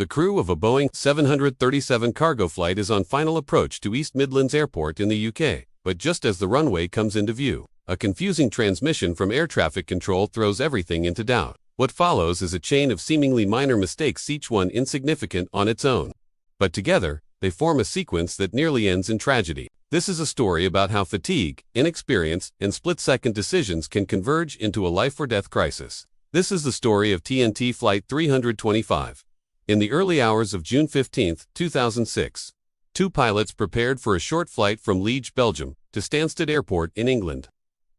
The crew of a Boeing 737 cargo flight is on final approach to East Midlands Airport in the UK, but just as the runway comes into view, a confusing transmission from air traffic control throws everything into doubt. What follows is a chain of seemingly minor mistakes, each one insignificant on its own. But together, they form a sequence that nearly ends in tragedy. This is a story about how fatigue, inexperience, and split-second decisions can converge into a life-or-death crisis. This is the story of TNT Flight 325. In the early hours of June 15, 2006, two pilots prepared for a short flight from Liege, Belgium, to Stansted Airport in England.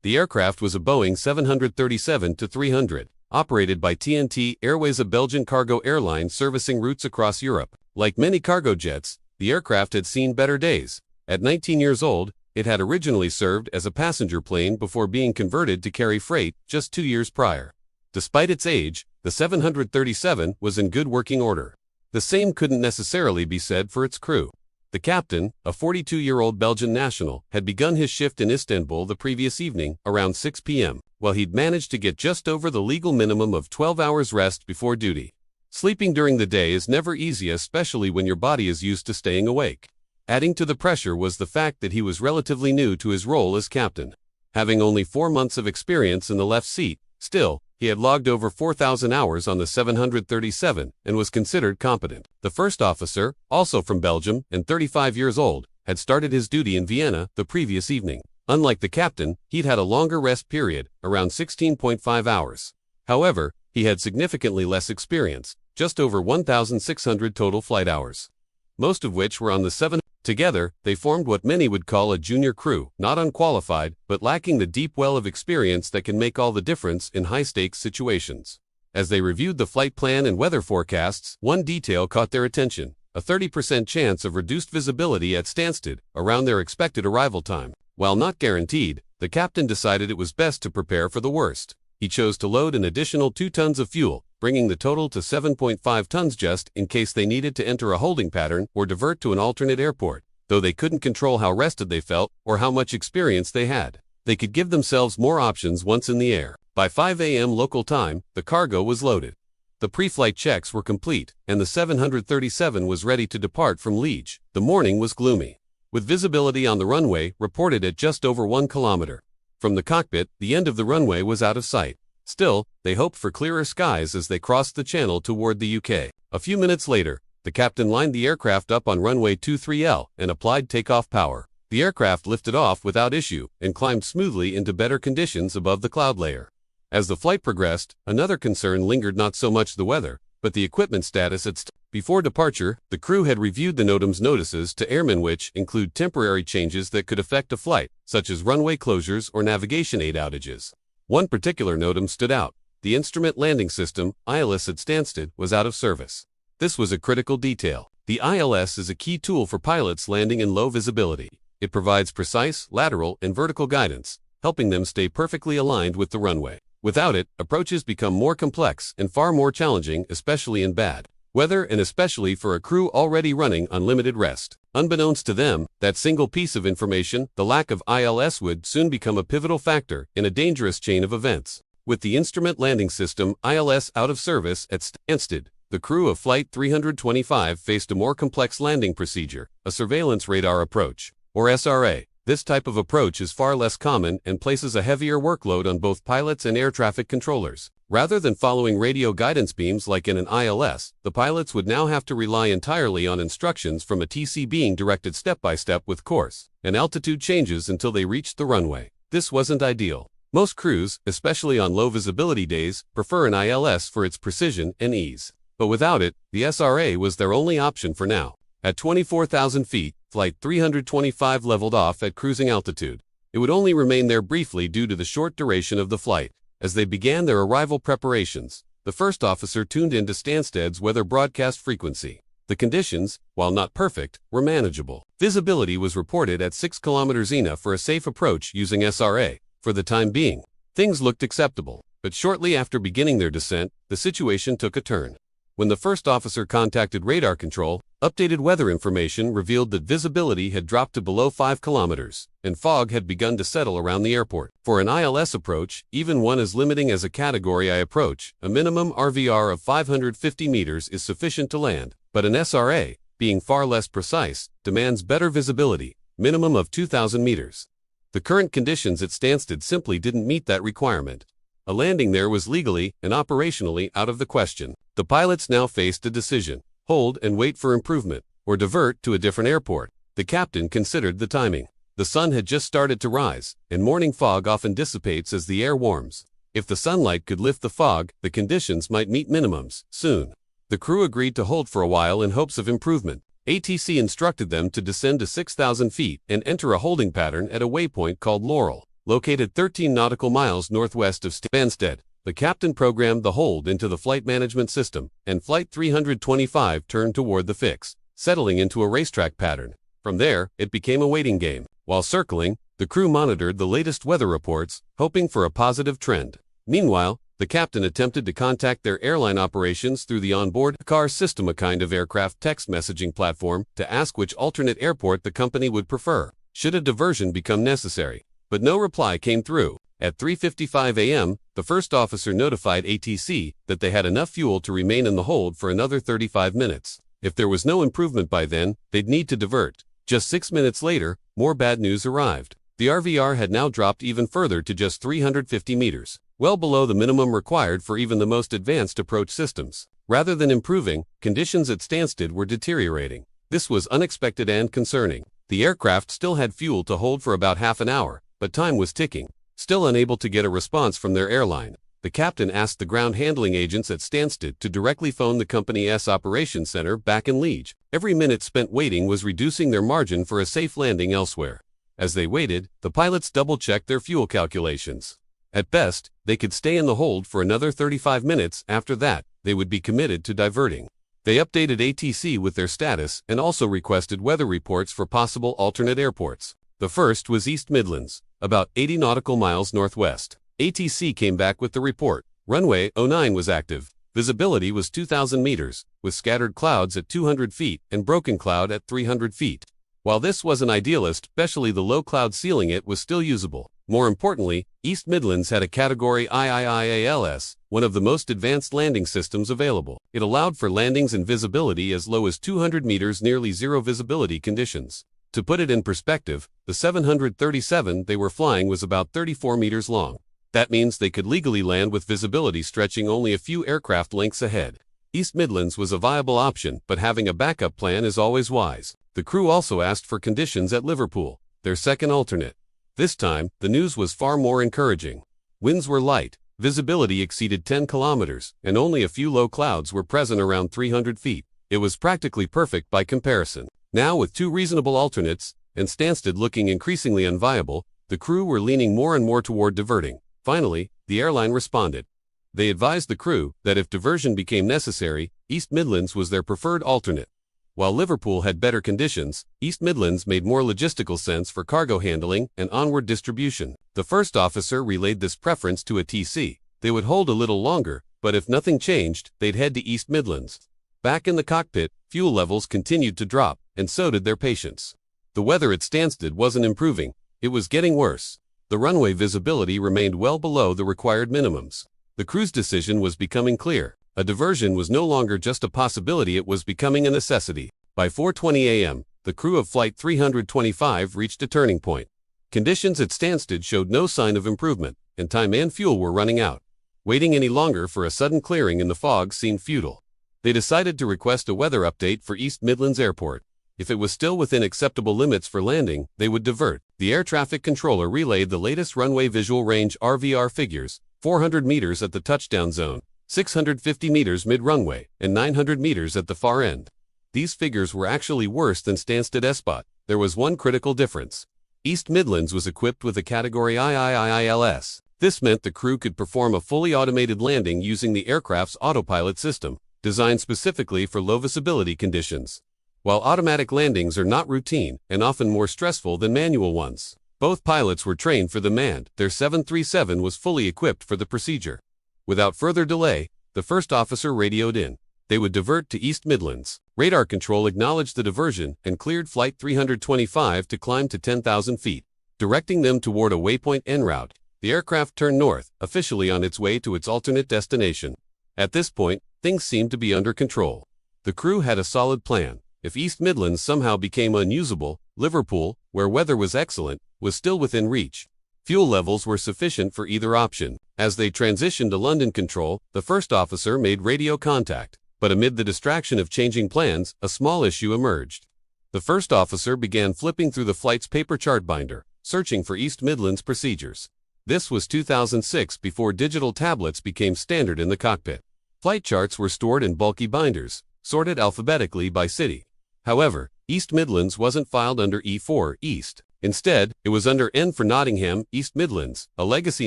The aircraft was a Boeing 737-300, operated by TNT Airways, a Belgian cargo airline servicing routes across Europe. Like many cargo jets, the aircraft had seen better days. At 19 years old, it had originally served as a passenger plane before being converted to carry freight just 2 years prior. Despite its age, the 737 was in good working order. The same couldn't necessarily be said for its crew. The captain, a 42-year-old Belgian national, had begun his shift in Istanbul the previous evening, around 6 p.m., while he'd managed to get just over the legal minimum of 12 hours rest before duty. Sleeping during the day is never easy, especially when your body is used to staying awake. Adding to the pressure was the fact that he was relatively new to his role as captain. Having only 4 months of experience in the left seat, still, he had logged over 4,000 hours on the 737 and was considered competent. The first officer, also from Belgium and 35 years old, had started his duty in Vienna the previous evening. Unlike the captain, he'd had a longer rest period, around 16.5 hours. However, he had significantly less experience, just over 1,600 total flight hours, most of which were on the 7. Together, they formed what many would call a junior crew, not unqualified, but lacking the deep well of experience that can make all the difference in high-stakes situations. As they reviewed the flight plan and weather forecasts, one detail caught their attention: a 30% chance of reduced visibility at Stansted, around their expected arrival time. While not guaranteed, the captain decided it was best to prepare for the worst. He chose to load an additional 2 tons of fuel, bringing the total to 7.5 tons just in case they needed to enter a holding pattern or divert to an alternate airport. Though they couldn't control how rested they felt or how much experience they had, they could give themselves more options once in the air. By 5 a.m. local time, the cargo was loaded. The pre-flight checks were complete, and the 737 was ready to depart from Liege. The morning was gloomy, with visibility on the runway reported at just over 1 kilometer. From the cockpit, the end of the runway was out of sight. Still, they hoped for clearer skies as they crossed the channel toward the UK. A few minutes later, the captain lined the aircraft up on runway 23L and applied takeoff power. The aircraft lifted off without issue and climbed smoothly into better conditions above the cloud layer. As the flight progressed, another concern lingered: not so much the weather, but the equipment status at Before departure, the crew had reviewed the NOTAM's notices to airmen, which include temporary changes that could affect a flight, such as runway closures or navigation aid outages. One particular NOTAM stood out: the instrument landing system, ILS at Stansted, was out of service. This was a critical detail. The ILS is a key tool for pilots landing in low visibility. It provides precise, lateral, and vertical guidance, helping them stay perfectly aligned with the runway. Without it, approaches become more complex and far more challenging, especially in bad weather and especially for a crew already running on limited rest. Unbeknownst to them, that single piece of information, the lack of ILS, would soon become a pivotal factor in a dangerous chain of events. With the instrument landing system, ILS, out of service at Stansted, the crew of Flight 325 faced a more complex landing procedure: a surveillance radar approach, or SRA. This type of approach is far less common and places a heavier workload on both pilots and air traffic controllers. Rather than following radio guidance beams like in an ILS, the pilots would now have to rely entirely on instructions from a TC being directed step by step with course and altitude changes until they reached the runway. This wasn't ideal. Most crews, especially on low visibility days, prefer an ILS for its precision and ease. But without it, the SRA was their only option for now. At 24,000 feet, Flight 325 leveled off at cruising altitude. It would only remain there briefly due to the short duration of the flight. As they began their arrival preparations, the first officer tuned into Stansted's weather broadcast frequency. The conditions, while not perfect, were manageable. Visibility was reported at 6 kilometers enough for a safe approach using SRA. For the time being, things looked acceptable. But shortly after beginning their descent, the situation took a turn. When the first officer contacted radar control, Updated weather information revealed that visibility had dropped to below 5 kilometers, and fog had begun to settle around the airport. For an ILS approach, even one as limiting as a Category I approach, a minimum RVR of 550 meters is sufficient to land, but an SRA, being far less precise, demands better visibility, minimum of 2,000 meters. The current conditions at Stansted simply didn't meet that requirement. A landing there was legally and operationally out of the question. The pilots now faced a decision: hold and wait for improvement, or divert to a different airport. The captain considered the timing. The sun had just started to rise, and morning fog often dissipates as the air warms. If the sunlight could lift the fog, the conditions might meet minimums soon. The crew agreed to hold for a while in hopes of improvement. ATC instructed them to descend to 6,000 feet and enter a holding pattern at a waypoint called Laurel, located 13 nautical miles northwest of Stansted. The captain programmed the hold into the flight management system, and Flight 325 turned toward the fix, settling into a racetrack pattern. From there, it became a waiting game. While circling, the crew monitored the latest weather reports, hoping for a positive trend. Meanwhile, the captain attempted to contact their airline operations through the onboard car system, a kind of aircraft text messaging platform, to ask which alternate airport the company would prefer, should a diversion become necessary. But no reply came through. At 3:55 a.m., the first officer notified ATC that they had enough fuel to remain in the hold for another 35 minutes. If there was no improvement by then, they'd need to divert. Just 6 minutes later, more bad news arrived. The RVR had now dropped even further to just 350 meters, well below the minimum required for even the most advanced approach systems. Rather than improving, conditions at Stansted were deteriorating. This was unexpected and concerning. The aircraft still had fuel to hold for about half an hour, but time was ticking. Still unable to get a response from their airline, the captain asked the ground handling agents at Stansted to directly phone the company's operations center back in Liege. Every minute spent waiting was reducing their margin for a safe landing elsewhere. As they waited, the pilots double-checked their fuel calculations. At best, they could stay in the hold for another 35 minutes. After that, they would be committed to diverting. They updated ATC with their status and also requested weather reports for possible alternate airports. The first was East Midlands, about 80 nautical miles northwest. ATC came back with the report. Runway 09 was active. Visibility was 2,000 meters, with scattered clouds at 200 feet and broken cloud at 300 feet. While this wasn't idealist, especially the low cloud ceiling, it was still usable. More importantly, East Midlands had a Category IIIALS, one of the most advanced landing systems available. It allowed for landings and visibility as low as 200 meters, nearly zero visibility conditions. To put it in perspective, the 737 they were flying was about 34 meters long. That means they could legally land with visibility stretching only a few aircraft lengths ahead. East Midlands was a viable option, but having a backup plan is always wise. The crew also asked for conditions at Liverpool, their second alternate. This time, the news was far more encouraging. Winds were light, visibility exceeded 10 kilometers, and only a few low clouds were present around 300 feet. It was practically perfect by comparison. Now, with two reasonable alternates, and Stansted looking increasingly unviable, the crew were leaning more and more toward diverting. Finally, the airline responded. They advised the crew that if diversion became necessary, East Midlands was their preferred alternate. While Liverpool had better conditions, East Midlands made more logistical sense for cargo handling and onward distribution. The first officer relayed this preference to a TC. They would hold a little longer, but if nothing changed, they'd head to East Midlands. Back in the cockpit, fuel levels continued to drop, and so did their patience. The weather at Stansted wasn't improving, it was getting worse. The runway visibility remained well below the required minimums. The crew's decision was becoming clear. A diversion was no longer just a possibility, it was becoming a necessity. By 4:20 a.m., the crew of Flight 325 reached a turning point. Conditions at Stansted showed no sign of improvement, and time and fuel were running out. Waiting any longer for a sudden clearing in the fog seemed futile. They decided to request a weather update for East Midlands Airport. If it was still within acceptable limits for landing, they would divert. The air traffic controller relayed the latest runway visual range RVR figures: 400 meters at the touchdown zone, 650 meters mid-runway, and 900 meters at the far end. These figures were actually worse than Stansted S-Spot. There was one critical difference. East Midlands was equipped with a Category IIILS. This meant the crew could perform a fully automated landing using the aircraft's autopilot system, designed specifically for low visibility conditions. While automatic landings are not routine and often more stressful than manual ones, both pilots were trained for the demand. Their 737 was fully equipped for the procedure. Without further delay, the first officer radioed in. they would divert to East Midlands. Radar control acknowledged the diversion and cleared Flight 325 to climb to 10,000 feet, directing them toward a waypoint en route. The aircraft turned north, officially on its way to its alternate destination. At this point, things seemed to be under control. The crew had a solid plan. If East Midlands somehow became unusable, Liverpool, where weather was excellent, was still within reach. Fuel levels were sufficient for either option. As they transitioned to London control, the first officer made radio contact. But amid the distraction of changing plans, a small issue emerged. The first officer began flipping through the flight's paper chart binder, searching for East Midlands procedures. This was 2006, before digital tablets became standard in the cockpit. Flight charts were stored in bulky binders, sorted alphabetically by city. However, East Midlands wasn't filed under E4 East. Instead, it was under N for Nottingham, East Midlands, a legacy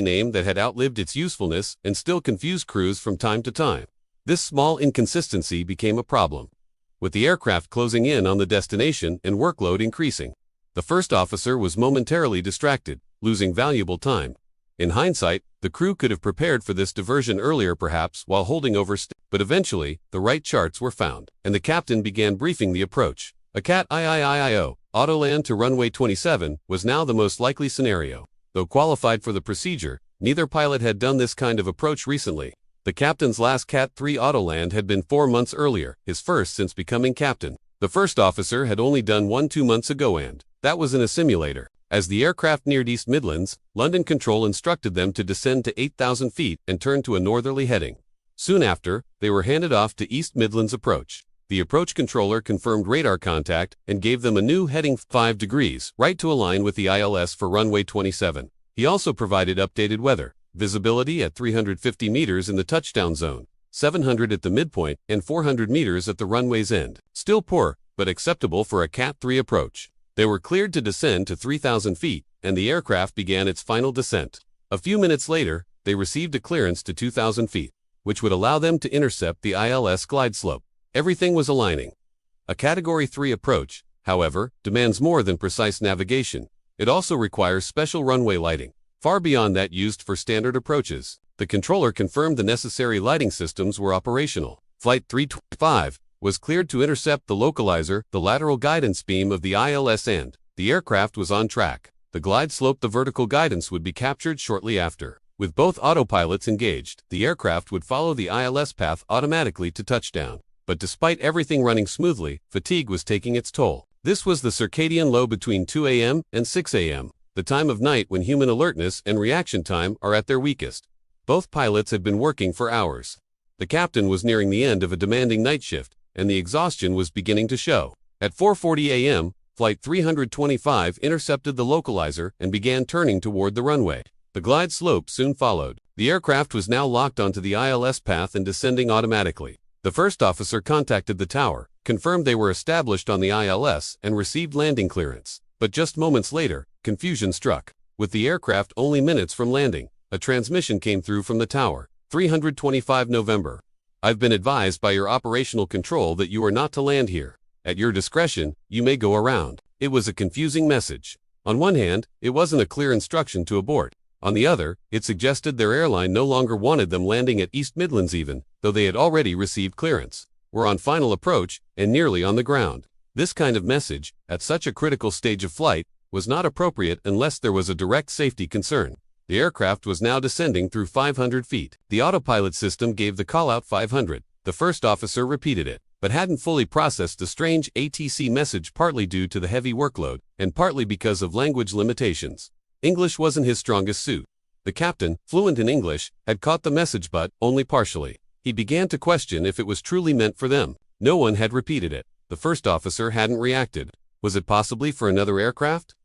name that had outlived its usefulness and still confused crews from time to time. This small inconsistency became a problem. With the aircraft closing in on the destination and workload increasing, the first officer was momentarily distracted, losing valuable time. In hindsight, the crew could have prepared for this diversion earlier, perhaps while holding over, but eventually, the right charts were found, and the captain began briefing the approach. A CAT IIIIO, autoland to runway 27, was now the most likely scenario. Though qualified for the procedure, neither pilot had done this kind of approach recently. The captain's last CAT 3 autoland had been 4 months earlier, his first since becoming captain. The first officer had only done one 2 months ago, and that was in a simulator. As the aircraft neared East Midlands, London Control instructed them to descend to 8,000 feet and turn to a northerly heading. Soon after, they were handed off to East Midlands approach. The approach controller confirmed radar contact and gave them a new heading 5 degrees right to align with the ILS for runway 27. He also provided updated weather, visibility at 350 meters in the touchdown zone, 700 at the midpoint, and 400 meters at the runway's end. Still poor, but acceptable for a CAT 3 approach. They were cleared to descend to 3,000 feet, and the aircraft began its final descent. A few minutes later, they received a clearance to 2,000 feet, which would allow them to intercept the ILS glide slope. Everything was aligning. A Category 3 approach, however, demands more than precise navigation. It also requires special runway lighting, far beyond that used for standard approaches. The controller confirmed the necessary lighting systems were operational. Flight 325 was cleared to intercept the localizer, the lateral guidance beam of the ILS end. The aircraft was on track. The glide slope, the vertical guidance, would be captured shortly after. With both autopilots engaged, the aircraft would follow the ILS path automatically to touchdown. But despite everything running smoothly, fatigue was taking its toll. This was the circadian low between 2 a.m. and 6 a.m., the time of night when human alertness and reaction time are at their weakest. Both pilots had been working for hours. The captain was nearing the end of a demanding night shift, and the exhaustion was beginning to show. At 4:40 a.m., Flight 325 intercepted the localizer and began turning toward the runway. The glide slope soon followed. The aircraft was now locked onto the ILS path and descending automatically. The first officer contacted the tower, confirmed they were established on the ILS, and received landing clearance. But just moments later, confusion struck. With the aircraft only minutes from landing, a transmission came through from the tower. 325 November. I've been advised by your operational control that you are not to land here. At your discretion, you may go around. It was a confusing message. On one hand, it wasn't a clear instruction to abort. On the other, it suggested their airline no longer wanted them landing at East Midlands even, though they had already received clearance, were on final approach, and nearly on the ground. This kind of message, at such a critical stage of flight, was not appropriate unless there was a direct safety concern. The aircraft was now descending through 500 feet. The autopilot system gave the call-out 500. The first officer repeated it, but hadn't fully processed the strange ATC message, partly due to the heavy workload, and partly because of language limitations. English wasn't his strongest suit. The captain, fluent in English, had caught the message but only partially. He began to question if it was truly meant for them. No one had repeated it. The first officer hadn't reacted. Was it possibly for another aircraft?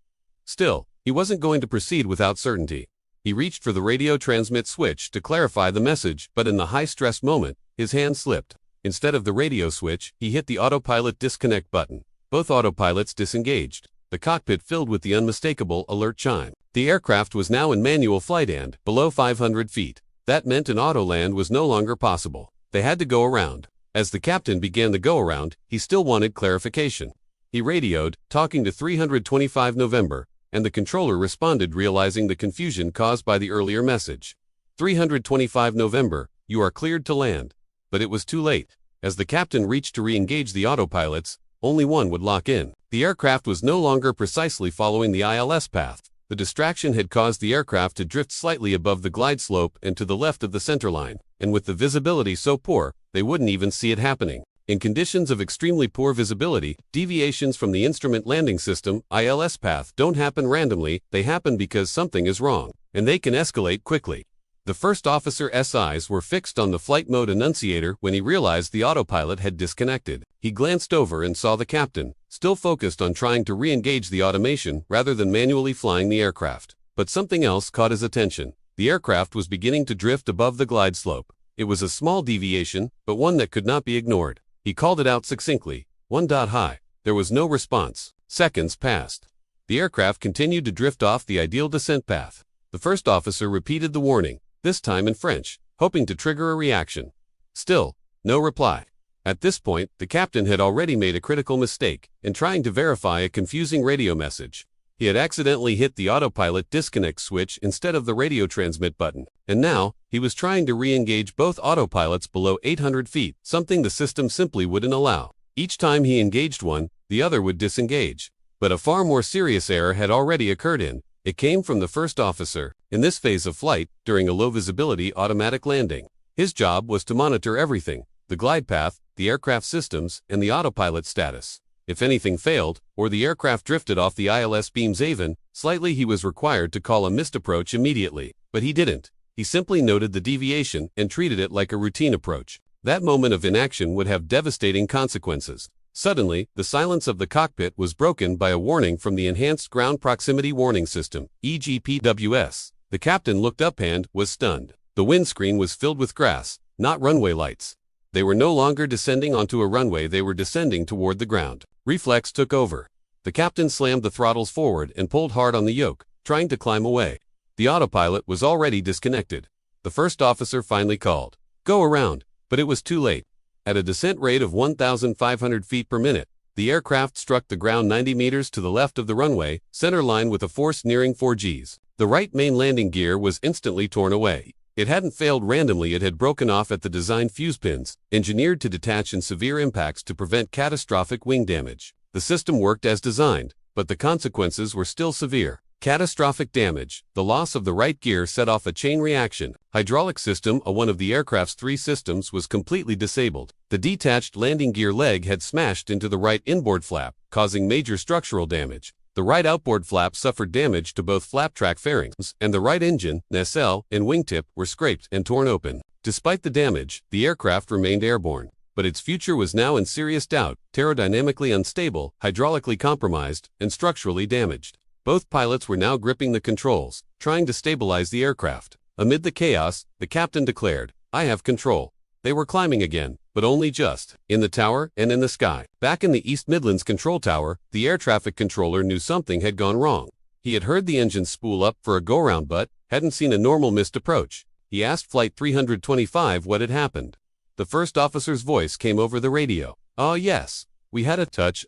Still, he wasn't going to proceed without certainty. He reached for the radio transmit switch to clarify the message, but in the high-stress moment, his hand slipped. Instead of the radio switch, he hit the autopilot disconnect button. Both autopilots disengaged. The cockpit filled with the unmistakable alert chime. The aircraft was now in manual flight and below 500 feet. That meant an autoland was no longer possible. They had to go around. As the captain began the go-around, he still wanted clarification. He radioed, talking to 325 November, and the controller responded, realizing the confusion caused by the earlier message. 325 November, you are cleared to land. But it was too late. As the captain reached to re-engage the autopilots, only one would lock in. The aircraft was no longer precisely following the ILS path. The distraction had caused the aircraft to drift slightly above the glide slope and to the left of the centerline, and with the visibility so poor, they wouldn't even see it happening. In conditions of extremely poor visibility, deviations from the instrument landing system (ILS) path don't happen randomly, they happen because something is wrong, and they can escalate quickly. The first officer's eyes were fixed on the flight mode annunciator when he realized the autopilot had disconnected. He glanced over and saw the captain, still focused on trying to re-engage the automation rather than manually flying the aircraft. But something else caught his attention. The aircraft was beginning to drift above the glide slope. It was a small deviation, but one that could not be ignored. He called it out succinctly, "1.high." There was no response. Seconds passed. The aircraft continued to drift off the ideal descent path. The first officer repeated the warning, this time in French, hoping to trigger a reaction. Still, no reply. At this point, the captain had already made a critical mistake in trying to verify a confusing radio message. He had accidentally hit the autopilot disconnect switch instead of the radio transmit button, and now, he was trying to re-engage both autopilots below 800 feet, something the system simply wouldn't allow. Each time he engaged one, the other would disengage. But a far more serious error had already occurred It came from the first officer, in this phase of flight, during a low-visibility automatic landing. His job was to monitor everything, the glide path, the aircraft systems, and the autopilot status. If anything failed, or the aircraft drifted off the ILS beams even slightly, he was required to call a missed approach immediately. But he didn't. He simply noted the deviation and treated it like a routine approach. That moment of inaction would have devastating consequences. Suddenly, the silence of the cockpit was broken by a warning from the Enhanced Ground Proximity Warning System, EGPWS. The captain looked up and was stunned. The windscreen was filled with grass, not runway lights. They were no longer descending onto a runway, they were descending toward the ground. Reflex took over. The captain slammed the throttles forward and pulled hard on the yoke, trying to climb away. The autopilot was already disconnected. The first officer finally called, "Go around," but it was too late. At a descent rate of 1,500 feet per minute, the aircraft struck the ground 90 meters to the left of the runway, center line with a force nearing 4 Gs. The right main landing gear was instantly torn away. It hadn't failed randomly, it had broken off at the design fuse pins, engineered to detach in severe impacts to prevent catastrophic wing damage. The system worked as designed, but the consequences were still severe. Catastrophic damage. The loss of the right gear set off a chain reaction. Hydraulic system, one of the aircraft's 3 systems, was completely disabled. The detached landing gear leg had smashed into the right inboard flap, causing major structural damage. The right outboard flap suffered damage to both flap track fairings, and the right engine, nacelle, and wingtip were scraped and torn open. Despite the damage, the aircraft remained airborne. But its future was now in serious doubt, aerodynamically unstable, hydraulically compromised, and structurally damaged. Both pilots were now gripping the controls, trying to stabilize the aircraft. Amid the chaos, the captain declared, "I have control." They were climbing again, but only just. In the tower and in the sky. Back in the East Midlands control tower, the air traffic controller knew something had gone wrong. He had heard the engine spool up for a go-round but hadn't seen a normal missed approach. He asked Flight 325 what had happened. The first officer's voice came over the radio. "Oh yes, we had a touch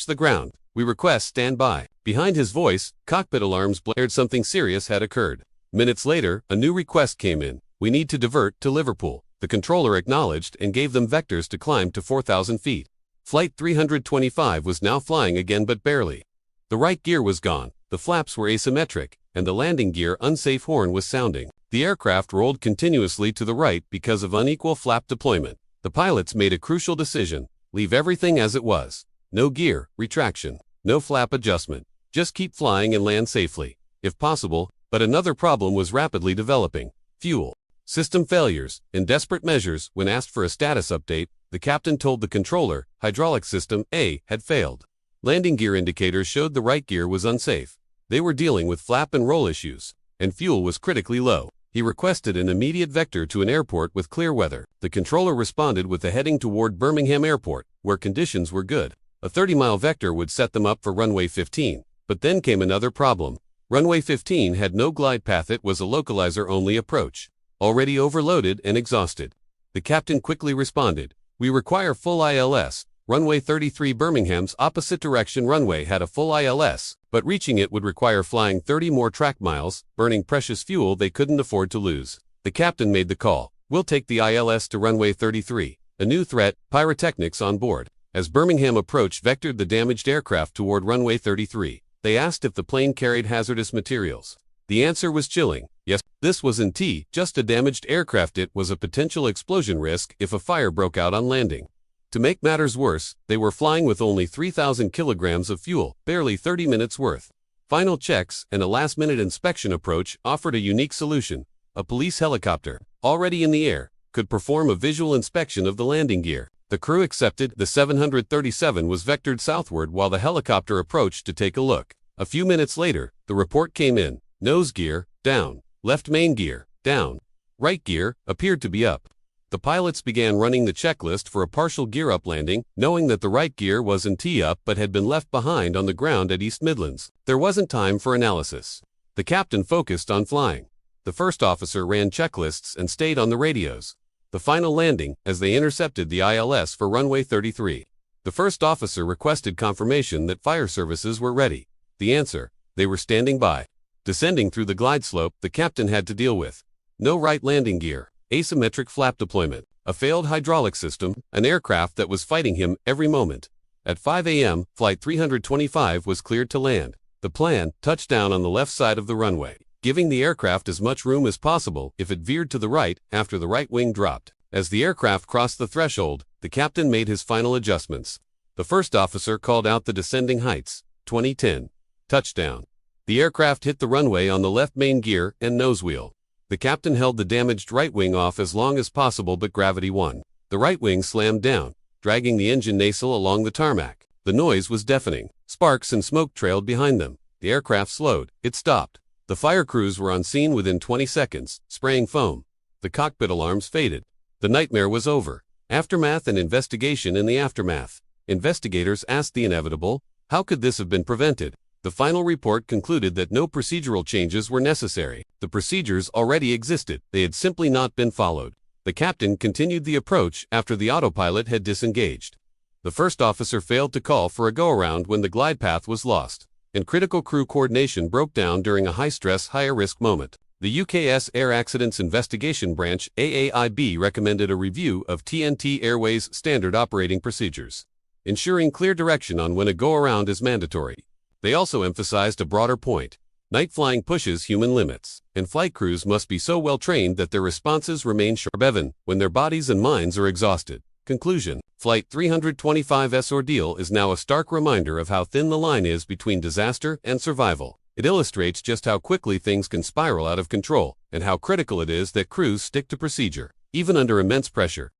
the ground. We request stand by." Behind his voice, cockpit alarms blared. Something serious had occurred. Minutes later, a new request came in. "We need to divert to Liverpool." The controller acknowledged and gave them vectors to climb to 4,000 feet. Flight 325 was now flying again, but barely. The right gear was gone, the flaps were asymmetric, and the landing gear unsafe horn was sounding. The aircraft rolled continuously to the right because of unequal flap deployment. The pilots made a crucial decision: leave everything as it was. No gear retraction, no flap adjustment. Just keep flying and land safely, if possible. But another problem was rapidly developing: fuel. System failures. In desperate measures, when asked for a status update, the captain told the controller, hydraulic system A had failed. Landing gear indicators showed the right gear was unsafe. They were dealing with flap and roll issues, and fuel was critically low. He requested an immediate vector to an airport with clear weather. The controller responded with a heading toward Birmingham Airport, where conditions were good. A 30-mile vector would set them up for runway 15. But then came another problem. Runway 15 had no glide path, it was a localizer-only approach. Already overloaded and exhausted. The captain quickly responded, "We require full ILS." Runway 33 Birmingham's opposite direction runway had a full ILS, but reaching it would require flying 30 more track miles, burning precious fuel they couldn't afford to lose. The captain made the call, "We'll take the ILS to runway 33. A new threat, pyrotechnics on board. As Birmingham approached vectored the damaged aircraft toward runway 33. They asked if the plane carried hazardous materials. The answer was chilling. Yes, this wasn't just a damaged aircraft, it was a potential explosion risk if a fire broke out on landing. To make matters worse, they were flying with only 3,000 kilograms of fuel, barely 30 minutes worth. Final checks and a last-minute inspection approach offered a unique solution. A police helicopter, already in the air, could perform a visual inspection of the landing gear. The crew accepted. The 737 was vectored southward while the helicopter approached to take a look. A few minutes later, the report came in. Nose gear, down. Left main gear, down. Right gear, appeared to be up. The pilots began running the checklist for a partial gear-up landing, knowing that the right gear wasn't up but had been left behind on the ground at East Midlands. There wasn't time for analysis. The captain focused on flying. The first officer ran checklists and stayed on the radios. The final landing, as they intercepted the ILS for runway 33. The first officer requested confirmation that fire services were ready. The answer: they were standing by. Descending through the glide slope, the captain had to deal with no right landing gear, asymmetric flap deployment, a failed hydraulic system, an aircraft that was fighting him every moment. At 5 a.m., Flight 325 was cleared to land. The plan: touchdown on the left side of the runway, giving the aircraft as much room as possible if it veered to the right after the right wing dropped. As the aircraft crossed the threshold, the captain made his final adjustments. The first officer called out the descending heights. 2010. Touchdown. The aircraft hit the runway on the left main gear and nose wheel. The captain held the damaged right wing off as long as possible, but gravity won. The right wing slammed down, dragging the engine nacelle along the tarmac. The noise was deafening. Sparks and smoke trailed behind them. The aircraft slowed. It stopped. The fire crews were on scene within 20 seconds, spraying foam. The cockpit alarms faded. The nightmare was over. Aftermath and investigation. In the aftermath, investigators asked the inevitable: how could this have been prevented? The final report concluded that no procedural changes were necessary. The procedures already existed. They had simply not been followed. The captain continued the approach after the autopilot had disengaged. The first officer failed to call for a go-around when the glide path was lost, and critical crew coordination broke down during a high-stress, higher-risk moment. The UK's Air Accidents Investigation Branch, AAIB, recommended a review of TNT Airways' standard operating procedures, ensuring clear direction on when a go-around is mandatory. They also emphasized a broader point. Night flying pushes human limits, and flight crews must be so well trained that their responses remain sharp even when their bodies and minds are exhausted. Conclusion: Flight 325's ordeal is now a stark reminder of how thin the line is between disaster and survival. It illustrates just how quickly things can spiral out of control, and how critical it is that crews stick to procedure, even under immense pressure.